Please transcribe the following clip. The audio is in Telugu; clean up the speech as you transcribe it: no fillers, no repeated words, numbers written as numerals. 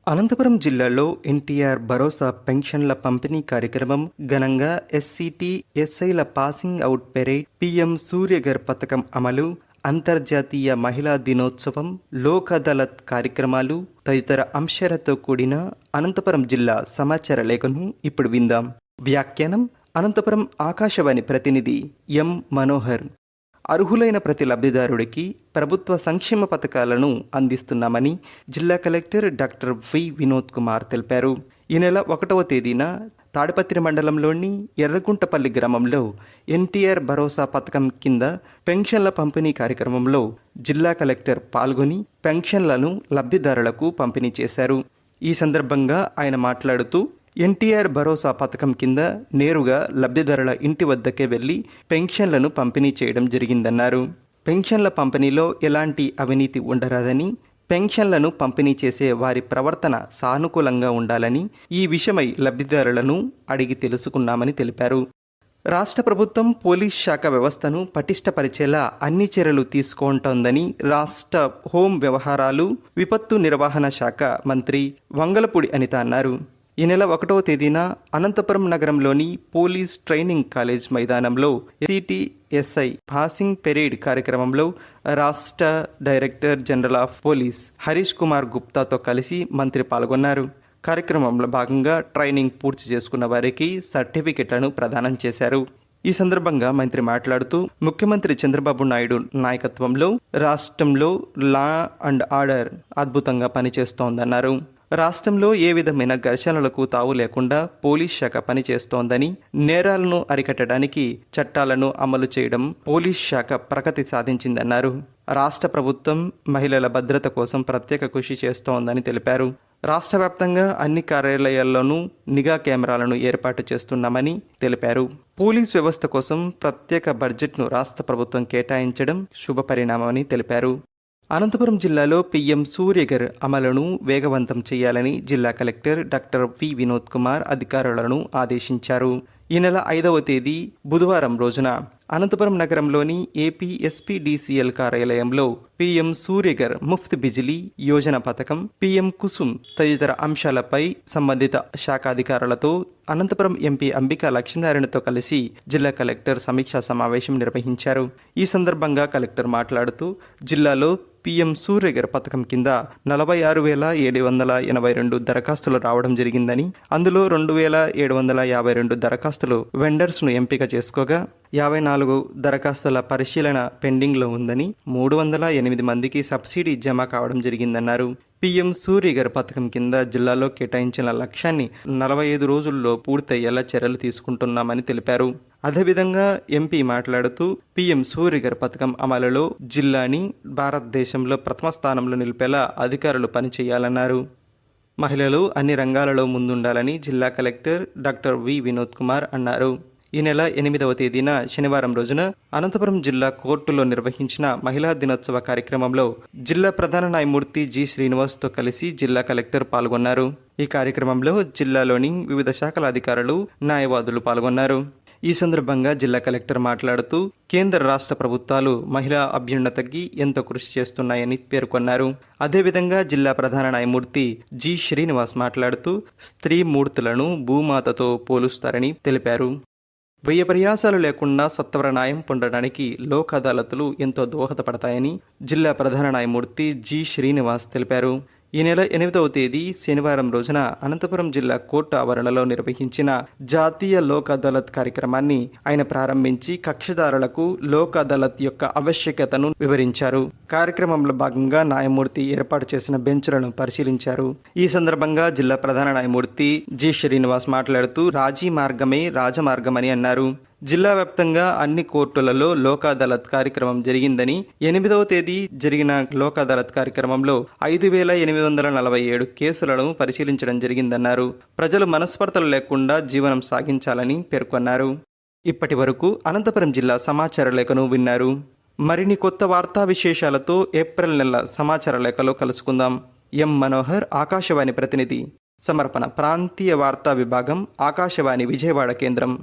అనంతపురం జిల్లాలో ఎన్టీఆర్ భరోసా పెన్షన్ల పంపిణీ కార్యక్రమం ఘనంగా ఎస్సీటీ ఎస్ఐల passing out parade, PM Suryaghar పథకం అమలు, అంతర్జాతీయ మహిళా దినోత్సవం, లోక్ అదాలత్ కార్యక్రమాలు తదితర అంశాలతో కూడిన అనంతపురం జిల్లా సమాచార లేఖను ఇప్పుడు విందాం. వ్యాఖ్యానం అనంతపురం ఆకాశవాణి ప్రతినిధి ఎం మనోహర్. అర్హులైన ప్రతి లబ్ధిదారుడికి ప్రభుత్వ సంక్షేమ పథకాలను అందిస్తున్నామని జిల్లా collector doctor V Vinod Kumar తెలిపారు. ఈ నెల 1వ తేదీన తాడిపత్రి మండలంలోని ఎర్రగుంటపల్లి గ్రామంలో ఎన్టీఆర్ భరోసా పథకం కింద పెన్షన్ల పంపిణీ కార్యక్రమంలో జిల్లా కలెక్టర్ పాల్గొని పెన్షన్లను లబ్ధిదారులకు పంపిణీ చేశారు. ఈ సందర్భంగా ఆయన మాట్లాడుతూ ఎన్టీఆర్ భరోసా పథకం కింద నేరుగా లబ్ధిదారుల ఇంటి వద్దకే వెళ్లి పెన్షన్లను పంపిణీ చేయడం జరిగిందన్నారు. పెన్షన్ల పంపిణీలో ఎలాంటి అవినీతి ఉండరాదని, పెన్షన్లను పంపిణీ చేసే వారి ప్రవర్తన సానుకూలంగా ఉండాలని ఈ విషయమై లబ్ధిదారులను అడిగి తెలుసుకున్నామని తెలిపారు. రాష్ట్ర ప్రభుత్వం పోలీస్ శాఖ వ్యవస్థను పటిష్టపరిచేలా అన్ని చర్యలు తీసుకుంటోందని రాష్ట్ర హోం వ్యవహారాలు, విపత్తు నిర్వహణ శాఖ మంత్రి వంగలపూడి అనిత అన్నారు. ఈ నెల 1వ తేదీన అనంతపురం నగరంలోని పోలీస్ ట్రైనింగ్ కాలేజ్ మైదానంలో ఎస్ఐ పాసింగ్ పెరేడ్ కార్యక్రమంలో రాష్ట్ర director general of police Harish Kumar గుప్తాతో కలిసి మంత్రి పాల్గొన్నారు. కార్యక్రమంలో భాగంగా ట్రైనింగ్ పూర్తి చేసుకున్న వారికి సర్టిఫికెట్లను ప్రదానం చేశారు. ఈ సందర్భంగా మంత్రి మాట్లాడుతూ ముఖ్యమంత్రి చంద్రబాబు నాయుడు నాయకత్వంలో రాష్ట్రంలో లా అండ్ ఆర్డర్ అద్భుతంగా పనిచేస్తోందన్నారు. రాష్ట్రంలో ఏ విధమైన ఘర్షణలకు తావు లేకుండా పోలీస్ శాఖ పనిచేస్తోందని, నేరాలను అరికట్టడానికి చట్టాలను అమలు చేయడం పోలీస్ శాఖ ప్రగతి సాధించిందన్నారు. రాష్ట్ర ప్రభుత్వం మహిళల భద్రత కోసం ప్రత్యేక కృషి చేస్తోందని తెలిపారు. రాష్ట్ర వ్యాప్తంగా అన్ని కార్యాలయాల్లోనూ నిఘా కెమెరాలను ఏర్పాటు చేస్తున్నామని తెలిపారు. పోలీస్ వ్యవస్థ కోసం ప్రత్యేక బడ్జెట్ను రాష్ట్ర ప్రభుత్వం కేటాయించడం శుభపరిణామమని తెలిపారు. అనంతపురం జిల్లాలో పీఎం సూర్యఘర్ అమలును వేగవంతం చేయాలని జిల్లా collector doctor V Vinod Kumar అధికారులను ఆదేశించారు. ఈ నెల 5వ తేదీ బుధవారం రోజున అనంతపురం నగరంలోని ఏపీ ఎస్పీడీసీఎల్ కార్యాలయంలో పీఎం సూర్యఘర్ ముఫ్త్ బిజిలీ యోజన పథకం, పీఎం కుసుమ్ తదితర అంశాలపై సంబంధిత శాఖాధికారులతో అనంతపురం ఎంపీ అంబికా లక్ష్మీనారాయణతో కలిసి జిల్లా కలెక్టర్ సమీక్షా సమావేశం నిర్వహించారు. ఈ సందర్భంగా కలెక్టర్ మాట్లాడుతూ జిల్లాలో పీఎం సూర్యఘర్ పథకం కింద 46,782 దరఖాస్తులు రావడం జరిగిందని, అందులో 2,752 దరఖాస్తులు వెండర్స్ను ఎంపిక చేసుకోగా 54 దరఖాస్తుల పరిశీలన పెండింగ్లో ఉందని, 308 మందికి సబ్సిడీ జమ కావడం జరిగిందన్నారు. పీఎం సూర్యఘర్ పథకం కింద జిల్లాలో కేటాయించిన లక్ష్యాన్ని 45 రోజుల్లో పూర్తయ్యేలా చర్యలు తీసుకుంటున్నామని తెలిపారు. అదేవిధంగా ఎంపీ మాట్లాడుతూ పీఎం సూర్యఘర్ పథకం అమలులో జిల్లాని భారతదేశంలో ప్రథమ స్థానంలో నిలిపేలా అధికారులు పనిచేయాలన్నారు. మహిళలు అన్ని రంగాలలో ముందుండాలని జిల్లా collector doctor V Vinod Kumar అన్నారు. ఈ నెల 8వ తేదీన శనివారం రోజున అనంతపురం జిల్లా కోర్టులో నిర్వహించిన మహిళా దినోత్సవ కార్యక్రమంలో జిల్లా ప్రధాన న్యాయమూర్తి జి శ్రీనివాస్తో కలిసి జిల్లా కలెక్టర్ పాల్గొన్నారు. ఈ కార్యక్రమంలో జిల్లాలోని వివిధ శాఖల అధికారులు, న్యాయవాదులు పాల్గొన్నారు. ఈ సందర్భంగా జిల్లా కలెక్టర్ మాట్లాడుతూ కేంద్ర రాష్ట్ర ప్రభుత్వాలు మహిళా అభ్యున్నతికి ఎంతో కృషి చేస్తున్నాయని పేర్కొన్నారు. అదేవిధంగా జిల్లా ప్రధాన న్యాయమూర్తి జి శ్రీనివాస్ మాట్లాడుతూ స్త్రీ మూర్తులను భూమాతతో పోలుస్తారని తెలిపారు. వ్యయ ప్రయాసాలు లేకుండా సత్వర న్యాయం పొందడానికి లోక్ అదాలతులు ఎంతో దోహదపడతాయని జిల్లా ప్రధాన న్యాయమూర్తి జి శ్రీనివాస్ తెలిపారు. ఈ నెల 8వ తేదీ శనివారం రోజున అనంతపురం జిల్లా కోర్టు ఆవరణలో నిర్వహించిన జాతీయ లోక్ అదాలత్ కార్యక్రమాన్ని ఆయన ప్రారంభించి కక్షిదారులకు లోక్ అదాలత్ యొక్క ఆవశ్యకతను వివరించారు. కార్యక్రమంలో భాగంగా న్యాయమూర్తి ఏర్పాటు చేసిన బెంచ్లను పరిశీలించారు. ఈ సందర్భంగా జిల్లా ప్రధాన న్యాయమూర్తి జి శ్రీనివాస్ మాట్లాడుతూ రాజీ మార్గమే రాజమార్గమని అన్నారు. జిల్లా వ్యాప్తంగా అన్ని కోర్టులలో లోక్ అదాలత్ కార్యక్రమం జరిగిందని, 8వ తేదీ జరిగిన లోక్ అదాలత్ కార్యక్రమంలో 5,847 కేసులను పరిశీలించడం జరిగిందన్నారు. ప్రజలు మనస్పర్ధలు లేకుండా జీవనం సాగించాలని పేర్కొన్నారు. ఇప్పటి వరకు అనంతపురం జిల్లా సమాచార లేఖను విన్నారు. మరిన్ని కొత్త వార్తా విశేషాలతో ఏప్రిల్ నెల సమాచార లేఖలో కలుసుకుందాం. ఎం మనోహర్, ఆకాశవాణి ప్రతినిధి. సమర్పణ ప్రాంతీయ వార్తా విభాగం, ఆకాశవాణి విజయవాడ కేంద్రం.